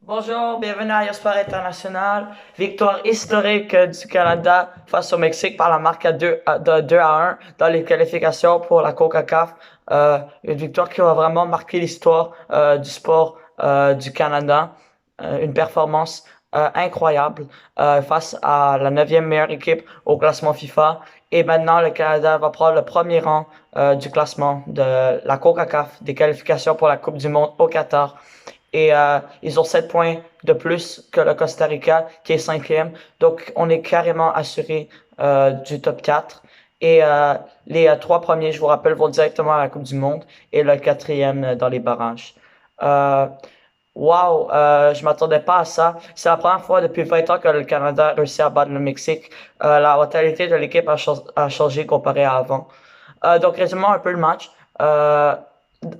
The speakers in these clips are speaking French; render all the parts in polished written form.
Bonjour, bienvenue à Sport International. Victoire historique du Canada face au Mexique par la marque de 2-1 dans les qualifications pour la CONCACAF. Une victoire qui va vraiment marquer l'histoire du sport du Canada. Une performance incroyable face à la neuvième meilleure équipe au classement FIFA. Et maintenant, le Canada va prendre le premier rang du classement de la CONCACAF des qualifications pour la Coupe du Monde au Qatar. Et ils ont 7 points de plus que le Costa Rica, qui est cinquième. Donc, on est carrément assuré du top 4. Et les trois premiers, je vous rappelle, vont directement à la Coupe du Monde et le quatrième dans les barrages. Euh, Wow, je m'attendais pas à ça. C'est la première fois depuis 20 ans que le Canada a réussi à battre le Mexique. La mentalité de l'équipe a changé comparé à avant. Donc, résumons un peu le match. Euh,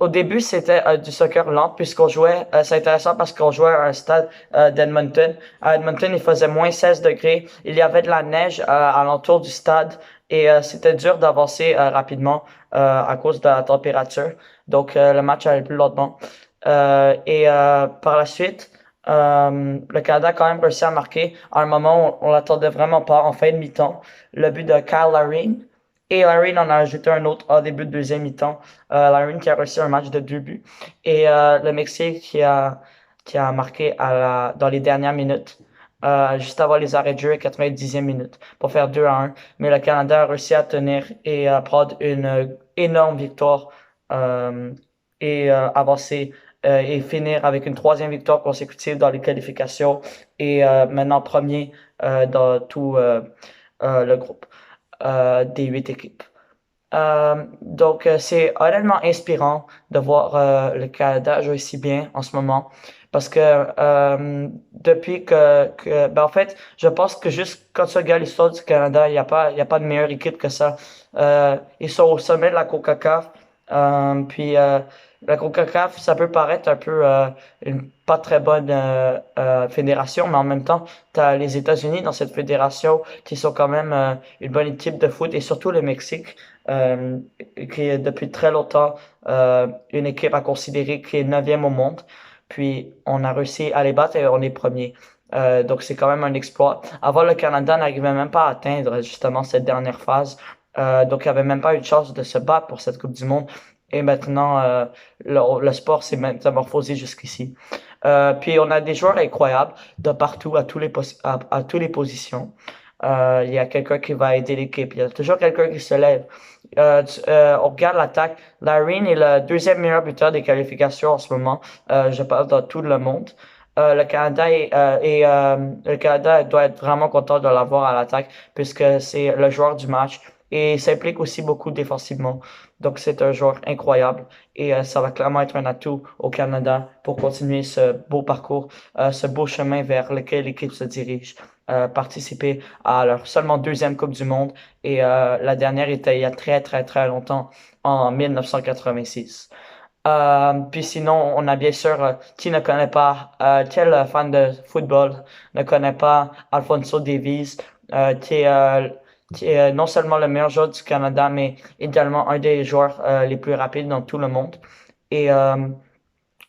Au début, c'était du soccer lent puisqu'on jouait, c'est intéressant parce qu'on jouait à un stade d'Edmonton. À Edmonton, il faisait moins 16 degrés. Il y avait de la neige alentour du stade et c'était dur d'avancer rapidement à cause de la température. Donc, le match allait plus lentement. Par la suite, le Canada a quand même réussi à marquer à un moment où on l'attendait vraiment pas en fin de mi-temps. Le but de Kyle Larin. Et Larin en a ajouté un autre au début de deuxième mi-temps. Larin qui a réussi un match de 2 buts. Et le Mexique qui a marqué dans les dernières minutes, juste avant les arrêts de jeu à 90e minute, pour faire 2-1. Mais le Canada a réussi à tenir et à prendre une énorme victoire et avancer et finir avec une troisième victoire consécutive dans les qualifications et maintenant premier dans tout le groupe des 8 équipes. C'est honnêtement inspirant de voir le Canada jouer si bien en ce moment. Parce que depuis ben en fait, je pense que juste quand tu regardes l'histoire du Canada, il y a pas de meilleure équipe que ça. Ils sont au sommet de la CONCACAF. La CONCACAF, ça peut paraître un peu une pas très bonne fédération, mais en même temps, tu as les États-Unis dans cette fédération qui sont quand même une bonne équipe de foot et surtout le Mexique euh, qui est depuis très longtemps une équipe à considérer qui est neuvième au monde. Puis on a réussi à les battre et on est premier. Donc c'est quand même un exploit. Avant, le Canada n'arrivait même pas à atteindre justement cette dernière phase. Donc il n'y avait même pas eu de chance de se battre pour cette Coupe du Monde. Et maintenant, le sport s'est métamorphosé jusqu'ici. Puis on a des joueurs incroyables de partout, à toutes les positions. Il y a quelqu'un qui va aider l'équipe. Il y a toujours quelqu'un qui se lève. On regarde l'attaque. Larin est le deuxième meilleur buteur des qualifications en ce moment. Je parle dans tout le monde. Le Canada doit être vraiment content de l'avoir à l'attaque puisque c'est le joueur du match et il s'implique aussi beaucoup défensivement. Donc c'est un joueur incroyable et ça va clairement être un atout au Canada pour continuer ce beau parcours, ce beau chemin vers lequel l'équipe se dirige. Participer à leur seulement deuxième Coupe du Monde et la dernière était il y a très très très longtemps, en 1986. Puis sinon, on a bien sûr, qui ne connaît pas, quel fan de football ne connaît pas Alphonso Davies, qui est non seulement le meilleur joueur du Canada, mais également un des joueurs les plus rapides dans tout le monde. Et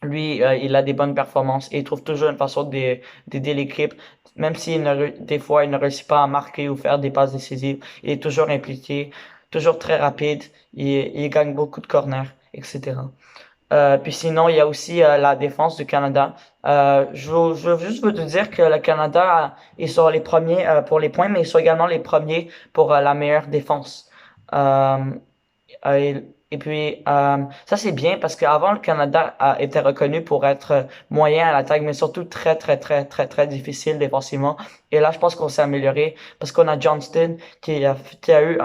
lui, il a des bonnes performances et il trouve toujours une façon d'aider l'équipe, même si des fois il ne réussit pas à marquer ou faire des passes décisives. Il est toujours impliqué, toujours très rapide, il gagne beaucoup de corners, etc. Puis sinon, il y a aussi la défense du Canada. Je veux juste vous dire que le Canada, ils sont les premiers pour les points, mais ils sont également les premiers pour la meilleure défense. Euh, et puis, ça c'est bien parce qu'avant, le Canada a été reconnu pour être moyen à l'attaque, mais surtout très, très, très, très, très difficile défensivement. Et là, je pense qu'on s'est amélioré parce qu'on a Johnston qui a eu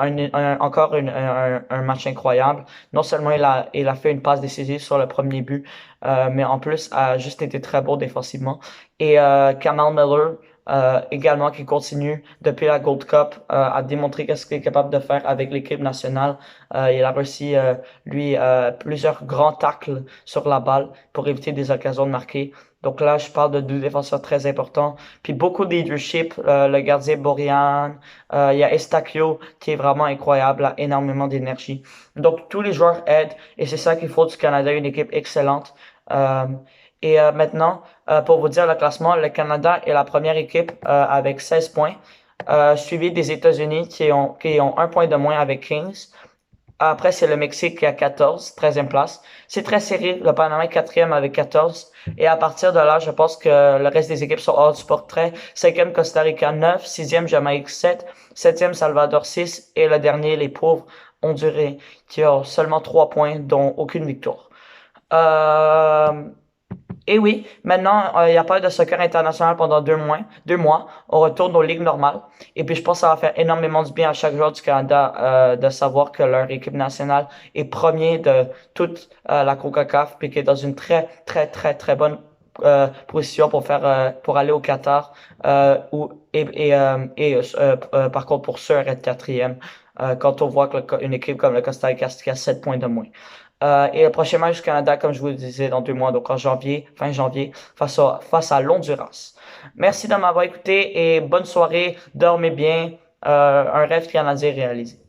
encore un match incroyable. Non seulement il a fait une passe décisive sur le premier but, mais en plus a juste été très beau défensivement. Et Kamal Miller, également qui continue depuis la Gold Cup à démontrer qu'est-ce qu'il est capable de faire avec l'équipe nationale. Il a réussi, lui, plusieurs grands tacles sur la balle pour éviter des occasions de marquer. Donc là, je parle de deux défenseurs très importants. Puis beaucoup de leadership, le gardien Borjan, il y a Estaquio qui est vraiment incroyable, a énormément d'énergie. Donc tous les joueurs aident et c'est ça qu'il faut du Canada, une équipe excellente. Euh, Et maintenant, pour vous dire le classement, le Canada est la première équipe avec 16 points, suivi des États-Unis qui ont un point de moins avec 15. Après, c'est le Mexique qui a 14, 13e place. C'est très serré. Le Panama est quatrième avec 14. Et à partir de là, je pense que le reste des équipes sont hors du portrait. Cinquième, Costa Rica 9. Sixième, Jamaïque 7. Septième, Salvador 6. Et le dernier, les pauvres, Hondurais, qui ont seulement 3 points, dont aucune victoire. Euh, et oui, maintenant, il n'y a pas de soccer international pendant 2 mois. 2 mois. On retourne aux ligues normales. Et puis, je pense que ça va faire énormément du bien à chaque joueur du Canada de savoir que leur équipe nationale est premier de toute la CONCACAF, puis qui est dans une très, très, très, très bonne position pour aller au Qatar, par contre, pour sûr être quatrième, quand on voit une équipe comme le Costa Rica qui a 7 points de moins. Et le prochain match du Canada, comme je vous le disais, dans 2 mois, donc en janvier, fin janvier, face à l'Honduras. Merci de m'avoir écouté et bonne soirée, dormez bien, un rêve canadien réalisé.